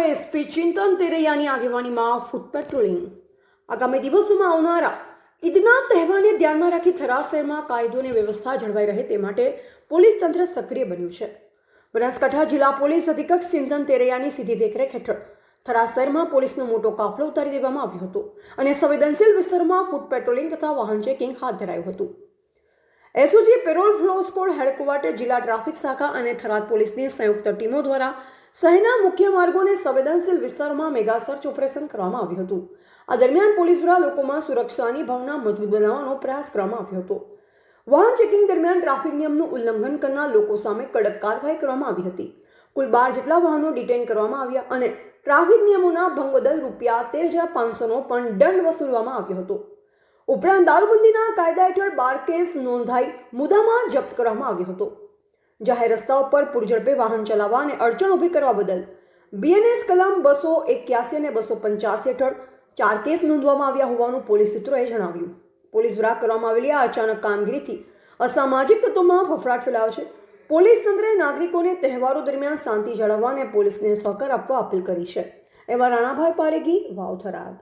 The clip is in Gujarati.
એસપી ચિંતન તેરૈયાની આગેવાનીમાં ફૂટ પેટ્રોલિંગ આગામી દિવસોમાં આવનારા ઈદના તહેવારને ધ્યાનમાં રાખી થરાદ શહેરમાં કાયદો અને વ્યવસ્થા જળવાઈ રહે તે માટે પોલીસ તંત્ર સક્રિય બન્યું છે। બનાસકાંઠા જિલ્લા પોલીસ અધિક્ષક ચિંતન તેરૈયાની સીધી દેખરેખ હેઠળ થરાદ શહેરમાં પોલીસનો મોટો કાફલો ઉતારી દેવામાં આવ્યો હતો અને સંવેદનશીલ વિસ્તારમાં ફૂટ પેટ્રોલિંગ તથા વાહન ચેકિંગ હાથ ધરાયું હતું। SOG parole furlough squad headquarter જિલ્લા ટ્રાફિક શાખા અને થરાદ પોલીસની સંયુક્ત ટીમો દ્વારા શહેરના મુખ્ય માર્ગો અને સંવેદનશીલ વિસ્તારોમાં મેગા સર્ચ ઓપરેશન કરવામાં આવ્યું હતું। આ દરમિયાન પોલીસ દ્વારા લોકોમાં સુરક્ષાની ભાવના મજબૂત બનાવવાનો પ્રયાસ કરવામાં આવ્યો હતો। વાહન ચેકિંગ દરમિયાન ટ્રાફિક નિયમનું ઉલ્લંઘન કરનાર લોકો સામે કડક કાર્યવાહી કરવામાં આવી હતી। કુલ 12 જેટલા વાહનો ડિટેઇન કરવામાં આવ્યા અને ટ્રાફિક નિયમોના ભંગ બદલ ₹13,500નો પણ દંડ વસૂલવામાં આવ્યો હતો। ઉપરાંત દારૂબંધીના કાયદા હેઠળ 12 કેસ નોંધાઈ મુદ્દામાલ જપ્ત કરવામાં આવ્યો હતો। જાહેર રસ્તાઓ પર પૂરઝડપે વાહન ચલાવવા અને અડચણ ઊભી કરવા બદલ બીએનએસ કલમ 281 અને 285 હેઠળ 4 કેસ નોંધવામાં આવ્યા હોવાનું પોલીસ સૂત્રોએ જણાવ્યું। પોલીસ દ્વારા કરવામાં આવેલી આ અચાનક કામગીરીથી અસામાજિક તત્વોમાં ફફડાટ ફેલાયો છે। પોલીસ તંત્રે નાગરિકોને તહેવારો દરમિયાન શાંતિ જાળવવા અને પોલીસને સહકાર આપવા અપીલ કરી છે। એવા રાણાભાઈ પારેગી, વાવ, થરાદ।